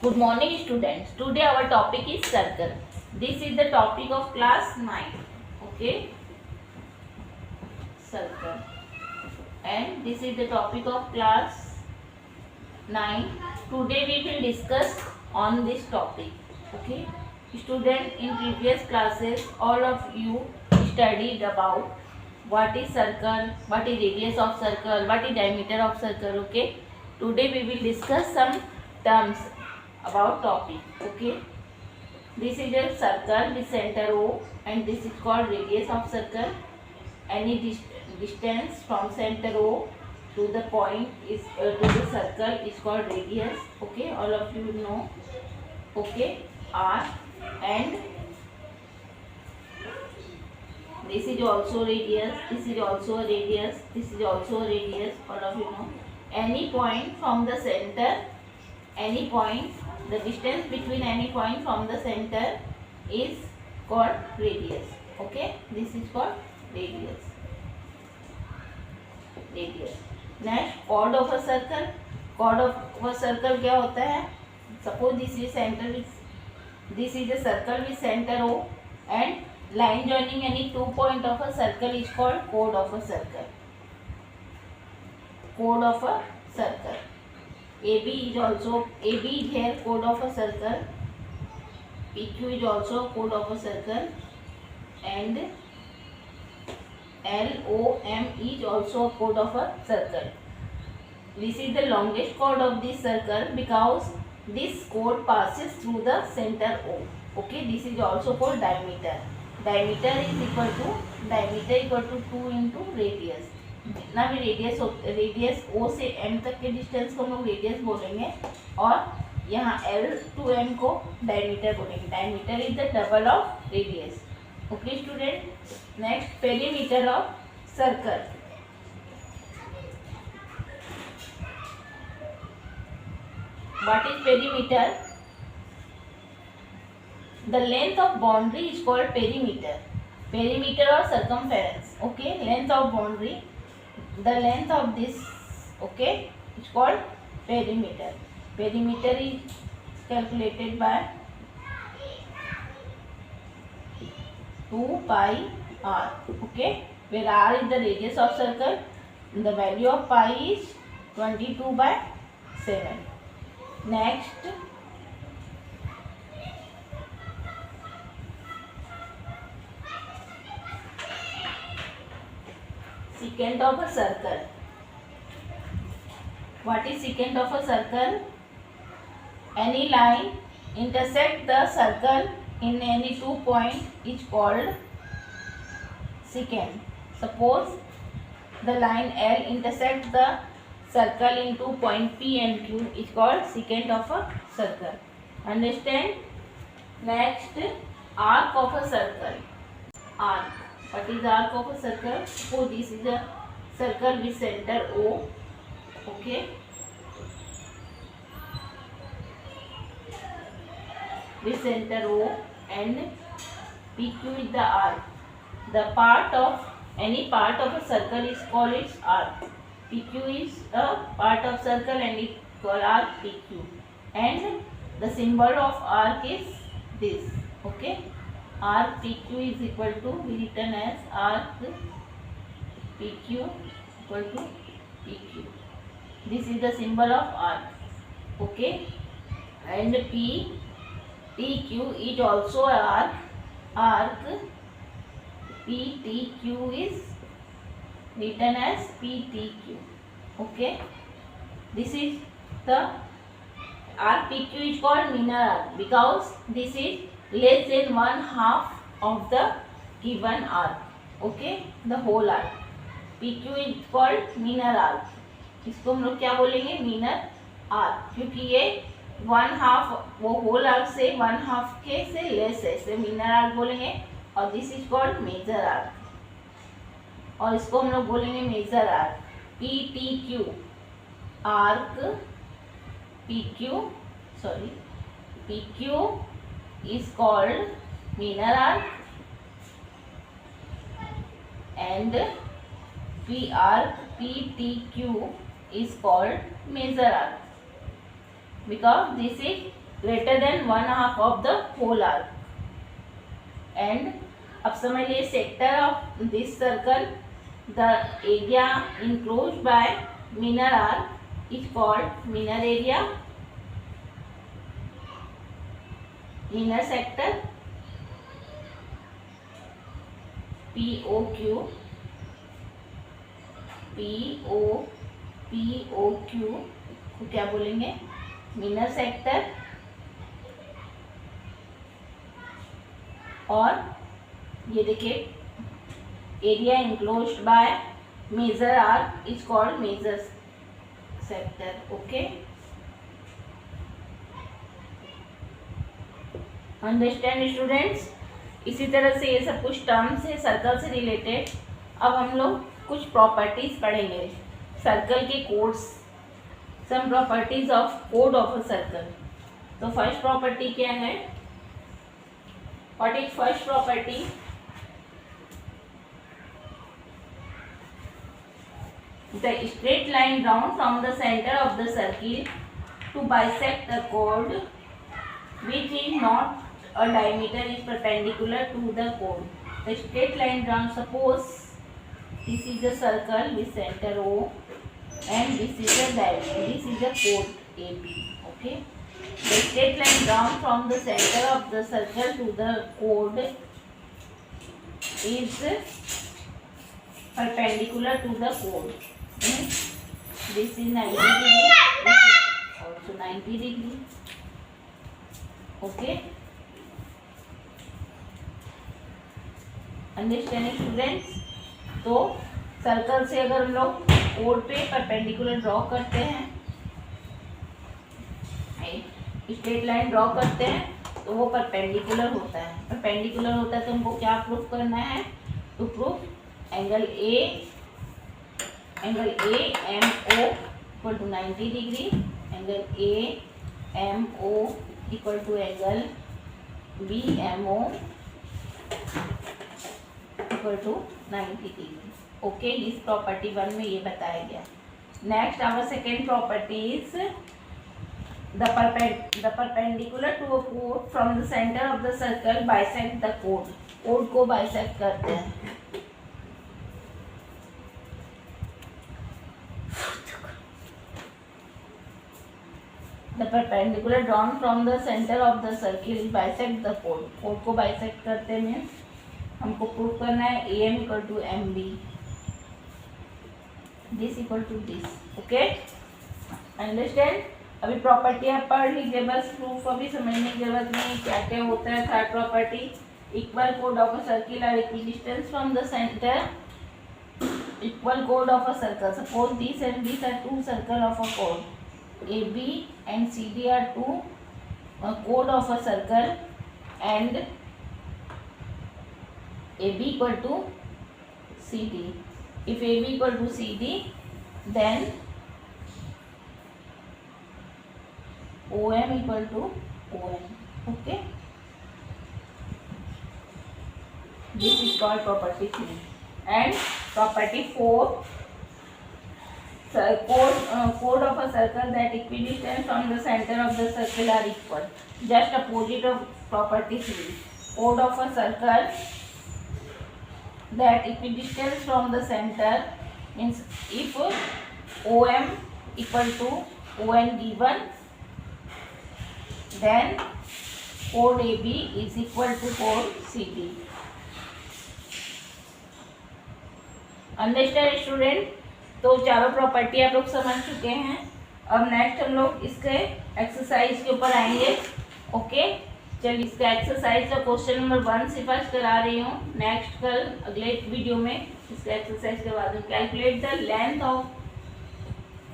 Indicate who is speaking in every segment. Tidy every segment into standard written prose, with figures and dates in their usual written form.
Speaker 1: Good morning students. Today our topic is circle. This is the topic of class 9. Okay, circle. And this is the topic of class 9. Today we will discuss on this topic. Okay, student, in previous classes all of you studied about what is circle, what is radius of circle, what is diameter of circle. Okay, today we will discuss some terms about topic. Okay, this is a circle with center O and this is called radius of circle. Any distance from center O to the point is to the circle is called radius. Okay, all of you know. Okay, R, and this is also radius, this is also a radius, this is also a radius, all of you know. Any point from the center, any point, the distance between any point from the center is called radius. Okay, this is called radius. Next, chord of a circle. Chord of a circle क्या होता है? Suppose this is center with, this is a circle with center O and line joining any 2 point of a circle is called chord of a circle. Chord of a circle. AB is also, AB is here chord of a circle. PQ is also chord of a circle, and LOM is also chord of a circle. This is the longest chord of this circle because this chord passes through the center O. Okay, this is also called diameter. Diameter is equal to 2 into radius. जितना भी radius O से M तक के distance को हम लोग radius बोलेंगे और यहाँ L to M को डायमीटर बोलेंगे. Diameter is the double of radius. Okay student, next perimeter of circle. What is perimeter? The length of boundary is called perimeter. Perimeter or circumference. Okay, length of boundary. The length of this, okay, is called perimeter. Perimeter is calculated by 2 pi r. Okay, where r is the radius of circle. The value of pi is 22/7. Next, secant of a circle. What is secant of a circle? Any line intersect the circle in any 2 point is called secant. Suppose the line L intersects the circle in 2 point P and Q is called secant of a circle. Understand? Next, arc of a circle. Arc. What is arc of a circle? So this is a circle with center O. Okay, with center O and PQ is the arc. The part of any part of a circle is called its arc. PQ is a part of circle and it called arc PQ. And the symbol of arc is this. Okay, arc PQ is equal to, be written as arc PQ equal to PQ. This is the symbol of arc. Okay, and PTQ is also arc. Arc PTQ is written as PTQ. Okay, this is the arc PQ is called minor arc because this is less than 1/2 of the given arc. Okay, the whole arc. PQ is called minor arc. इसको हम लोग क्या बोलेंगे? मीनर arc, क्योंकि ये 1/2 वो whole arc से 1/2 के से लेस है, इसे मीनर आर्क बोलेंगे. और this is called major arc और इसको हम लोग बोलेंगे major arc. PTQ arc PQ is called minor arc and PTQ is called major arc because this is greater than 1/2 of the whole arc. And अब समझ लिए sector of this circle, the area enclosed by minor arc is called minor area, inner sector, POQ, POQ को क्या बोलेंगे, मिनर sector. और ये देखिए area enclosed by major arc is called major sector. Okay, understand students. इसी तरह से ये सब कुछ टर्म्स है सर्कल से रिलेटेड. अब हम लोग कुछ प्रॉपर्टीज पढ़ेंगे सर्कल के कोड्स, सम प्रॉपर्टीज ऑफ कोड ऑफ अ सर्कल. तो फर्स्ट प्रॉपर्टी क्या है, what is first property, the straight line drawn from the centre of the circle to bisect the कोड which is not a diameter is perpendicular to the chord. The straight line drawn, suppose this is a circle with center O and this is a diameter, this is a chord AB. Okay, the straight line drawn from the center of the circle to the chord is perpendicular to the chord. This is 90 degree, this is also 90 degree. Okay, understanding students. तो circle से अगर हम लोग code पे perpendicular draw करते हैं, straight line draw करते हैं तो वो परपेंडिकुलर होता है. परपेंडिकुलर होता है तो हमको क्या प्रूफ करना है, to proof angle A M O equal to 90 degree, angle A M O equal to angle B M O equal to 90 degree. Okay, इस प्रॉपर्टी 1 में ये बताया गया. Next our second property is the perpendicular to a code from the centre of the circle bisect the code. Code को bisect करते हैं. The perpendicular drawn from the center of the circle bisect the chord. Chord को bisect करते हैं, हमको prove करना है AM equal to MB, this equal to this. Okay, understand. अभी प्रॉपर्टी आप पढ़ लीजिए, बस प्रूफ अभी समझने की जरूरत नहीं क्या क्या होता है. Third property, equal code of a circle are equidistance from the centre. Equal code of a circle, suppose this and this are to circle of a code. AB and CD are two chord of a circle and AB equal to CD. If AB equal to CD, then OM equal to OM. Okay, this is called property 3. And property 4, chord of a circle that equidistant from the center of the circle are equal. Just opposite of property 3. Chord of a circle that equidistant from the center means if OM equal to ON given, then chord AB is equal to chord CD. Understand student? तो चारों property आप लोग समझ चुके हैं. अब next हम लोग इसके एक्सरसाइज के ऊपर आएंगे. ओके, चलिए इसका एक्सरसाइज का क्वेश्चन नंबर 1 से फर्स्ट करा रही हूँ. नेक्स्ट कल अगले वीडियो में इसका एक्सरसाइज के बाद calculate the length of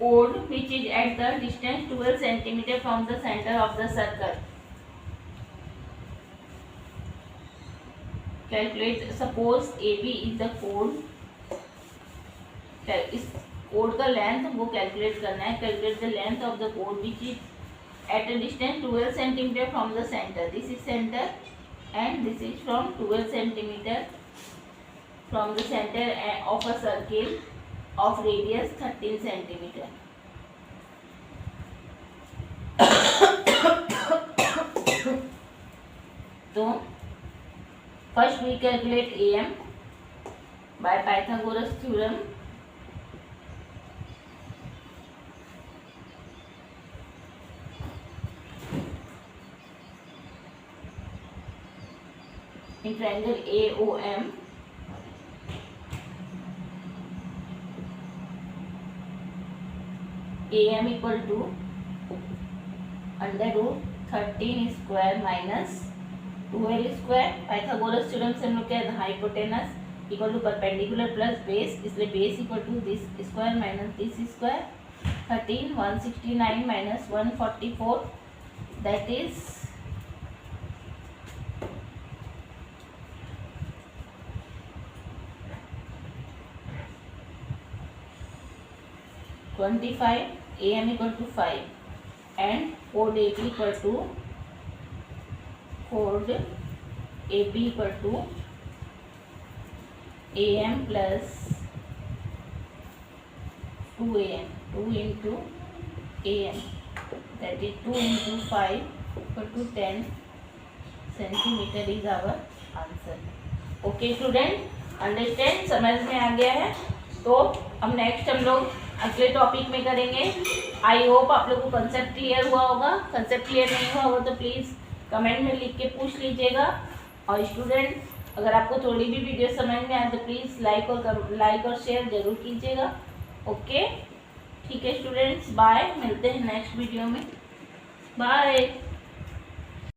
Speaker 1: code which is at the distance 12 centimetre from the centre of the circle. Calculate, suppose AB is the code. इस कोड का लेंथ हमको कैलकुलेट करना है. Calculate the length of the code which is at a distance 12 centimetre from the centre. This is centre and this is from 12 centimetre from the centre of a circle of radius 13 centimetre. तो first we calculate AM by Pythagoras theorem. In triangle AOM, AM equal to under root 13 square minus 12 square. Pythagoras theorem से हम लोग क्या है, hypotenuse equal to perpendicular plus base, इसलिए base equal to this square minus this square. 13 169 minus 144 that is 25. AM equal to 5 and chord AB equal to AM plus 2AM, 2 into AM, that is 2 into 5 equal to 10 centimeter is our answer. Okay student, understand, समझ में आ गया है. तो अब next हम लोग अगले topic में करेंगे. आई होप आप लोग को कंसेप्ट क्लियर हुआ होगा. कंसेप्ट क्लियर नहीं हुआ हो तो प्लीज़ कमेंट में लिख के पूछ लीजिएगा. और स्टूडेंट, अगर आपको थोड़ी भी वीडियो समझ में आए तो प्लीज़ लाइक और शेयर जरूर कीजिएगा. ओके, ठीक है स्टूडेंट्स, बाय. मिलते हैं नेक्स्ट वीडियो में. बाय.